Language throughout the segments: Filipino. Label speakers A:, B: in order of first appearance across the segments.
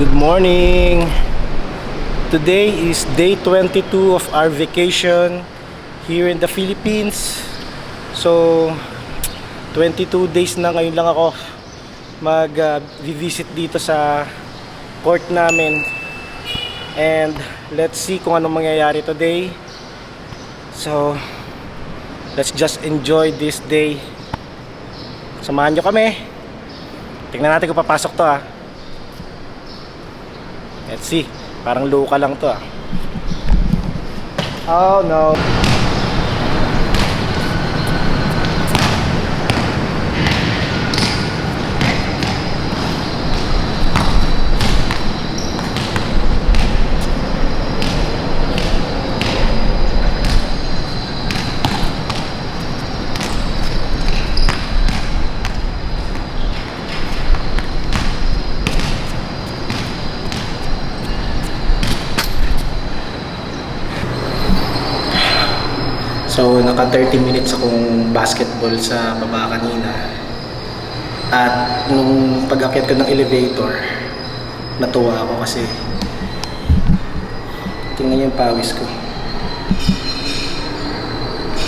A: Good morning! Today is day 22 of our vacation here in the Philippines. So, 22 days na ngayon lang ako mag-visit dito sa port namin. And let's see kung anong mangyayari today. So, let's just enjoy this day. Samahan nyo kami. Tingnan natin kung papasok to ha. Let's see. Parang local lang to ah. Oh no. So, naka 30 minutes akong basketball sa baba kanina. At nung pag-akyat ko ng elevator, natuwa ako kasi tingnan niyo yung pawis ko.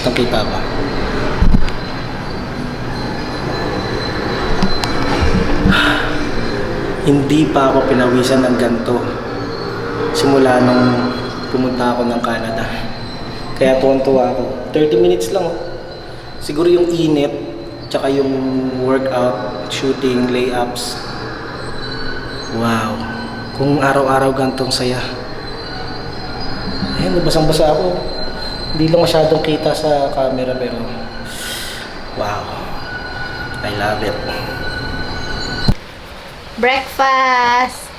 A: Nakita ba? Hindi pa ako pinawisan ng ganito simula nung pumunta ako ng Canada. Kaya tuwan-tuwa ako. 30 minutes lang oh. Siguro yung init, tsaka yung workout, shooting, layups. Wow. Kung araw-araw gantong saya. Ayan, basang-basa ako. Hindi lang masyadong kita sa camera pero wow. I love it.
B: Breakfast!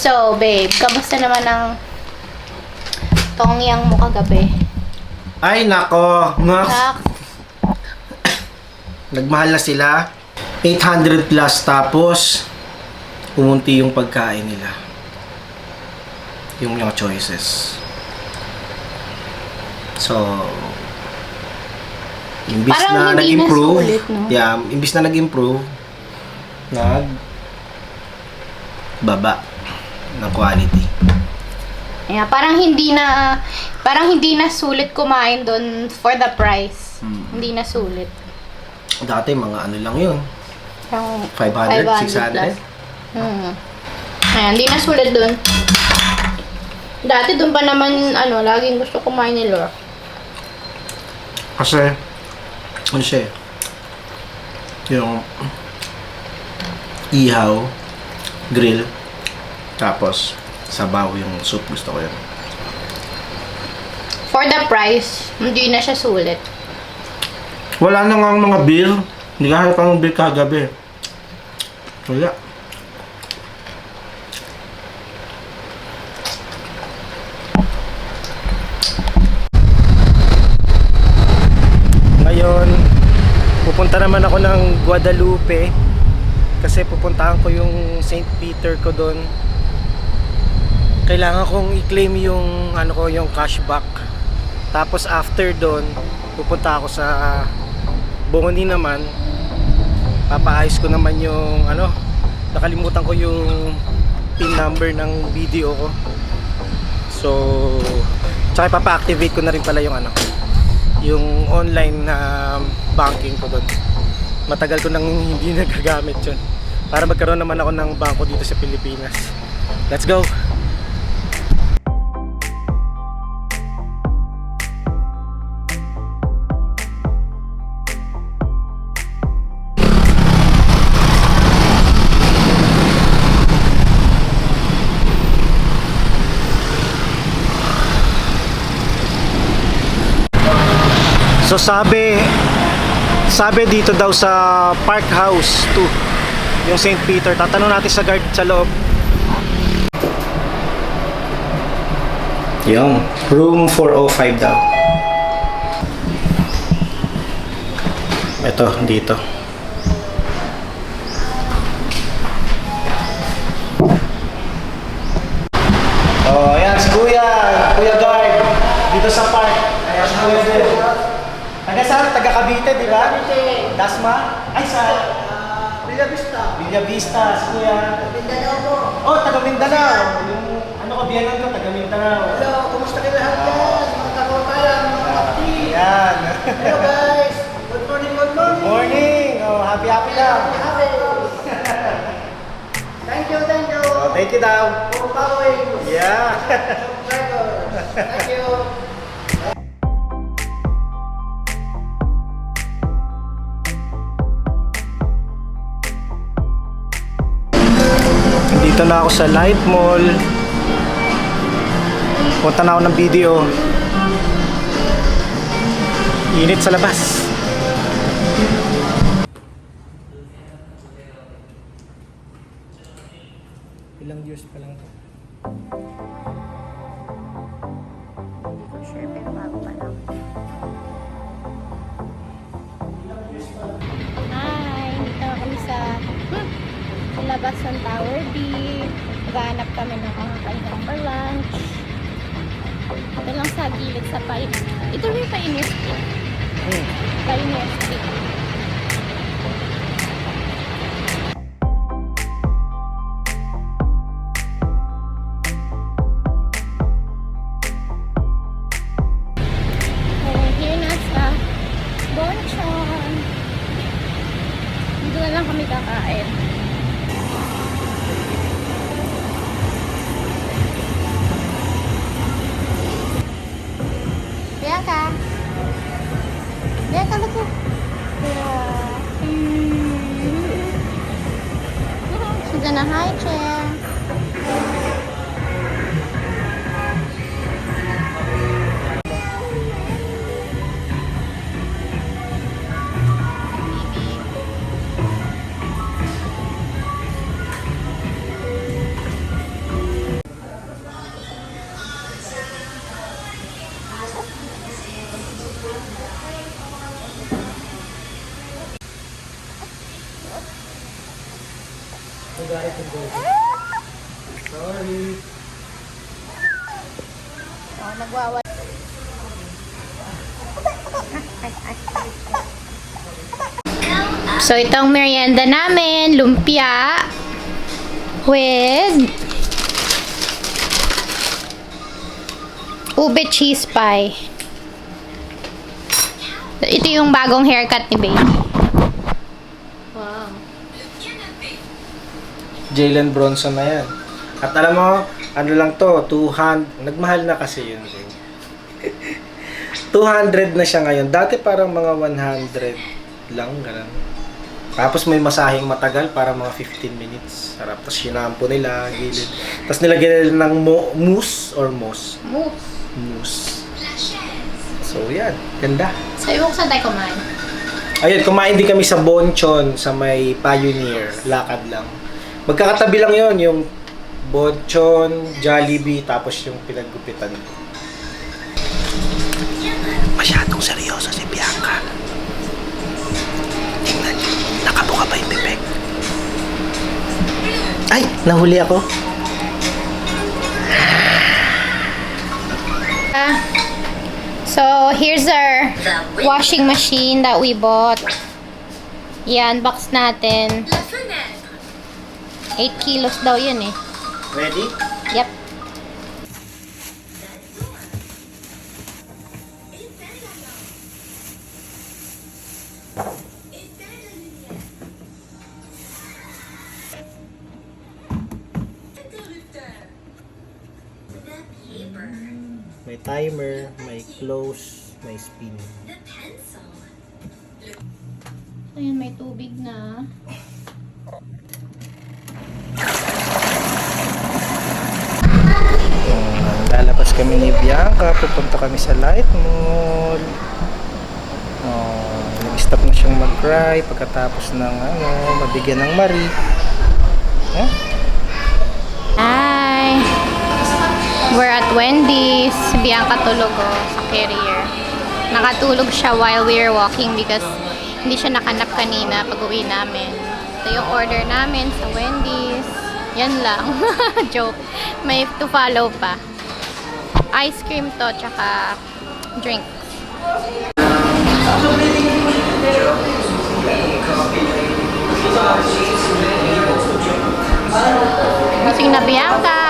B: So, babe, kamusta naman ang tongyang mo kagabi?
A: Ay, nako.
B: Nak,
A: Nagmahal na sila. 800 plus tapos umunti yung pagkain nila. Yung mga choices. So, imbis
B: parang
A: na
B: hindi
A: nag-improve,
B: na sulit, no?
A: yeah, imbis na nag-improve, baba ng quality.
B: yeah, parang hindi na sulit kumain doon for the price. Hindi na sulit.
A: Dati mga ano lang yun.
B: Yung
A: 500, 600.
B: plus. Ayan, hindi na sulit doon. Dati doon pa naman, laging gusto kumain ni Lord.
A: Kasi, ano siya yung ihaw, grill, tapos sabaw yung soup. Gusto ko yun.
B: For the price, hindi na siya sulit.
A: Wala na nga mga beer. Hindi ka hanap ang beer kagabi. Wala. Ngayon, pupunta naman ako ng Guadalupe kasi pupuntahan ko yung St. Peter ko doon. Kailangan kong i-claim yung yung cashback. Tapos after doon, pupunta ako sa Boni naman. Papaayos ko naman yung nakalimutan ko yung PIN number ng video ko. So, tsaka papa-activate ko na rin pala yung yung online na banking ko doon. Matagal ko nang hindi nagagamit yun. Para magkaroon naman ako ng bangko dito sa Pilipinas. Let's go! So sabi dito daw sa Park House 2, yung St. Peter. Tatanong natin sa guard sa loob. Yung room 405 daw. Ito, dito. Oh, ayan si Kuya Guard dito sa park. Ayan si Kuya Guard. Taga saan? Taga Cavite, di ba? Cavite. Dasma? Ay, sa Villa Vista. Villa Vista, si Kuya. Mindanao po. Oh, taga Mindanao. Yung ano ko, biyanan ko, taga Mindanao.
C: Hello, kumusta kayo lahat yan? Mga kakotayan, mga kapatid.
A: Yan.
C: Hello guys. Good morning, good morning.
A: Morning. Oh, happy lang.
C: Happy. Thank you, thank you.
A: Oh, thank you daw.
C: For following.
A: Yeah.
C: Subscribers. Thank you.
A: Dito na ako sa Light Mall. Punta na ako ng video. Init sa labas. Ilang views pa lang to?
B: Hindi ko sure, pero bago pa lang. Hi! Dito kami sa labas ng Tower B. Maghanap kami ng kakainan for lunch. Ito lang sa gilid sa ito rin yung Pioneer Street. Pioneer Street. Here na sa Bonchon. Dito na lang kami kakain. Bianca. Bianca, look po. She's in a high chair.
A: Sorry.
B: Oh, nagwawala. So, itong merienda namin, lumpia with ube cheese pie. Ito yung bagong haircut ni Baby. Wow.
A: Jalen Bronson na yan. At alam mo, ano lang to, 200, nagmahal na kasi yun. 200 na siya ngayon. Dati parang mga 100 lang, ganun. Tapos may masahing matagal, para mga 15 minutes. Sarap. Tapos sinampo nila, gilid. Tapos nilagyan nila ng mousse or moss.
B: Mousse.
A: Mousse. So yan, ganda.
B: So, yung saan tayo kumain?
A: Ayun, kumain din kami sa Bonchon, sa may Pioneer. Lakad lang. Magkakatabi lang yon, yung Bonchon, Jollibee, tapos yung pinaggupitan ko. Masyadong seryoso si Bianca. Tingnan niyo, nakabuka pa yung bibig. Ay, nahuli ako.
B: So, here's our washing machine that we bought. Yan, box natin. 8 kilos daw yun eh.
A: Ready?
B: Yep.
A: May timer, may close, may spin.
B: Ayun, may tubig na.
A: Lalabas kami ni Bianca, pupunta kami sa Light Mall. Nag-stop na siyang mag-cry pagkatapos ng mabigyan ng Marie. Huh?
B: Hi! We're at Wendy's. Si Bianca tulog sa carrier. Nakatulog siya while we were walking because hindi siya nakanap kanina pag uwi namin. Ito yung order namin sa Wendy's. Yan lang. Joke. May to follow pa. Ice cream to, tsaka drinks. Gising na Bianca.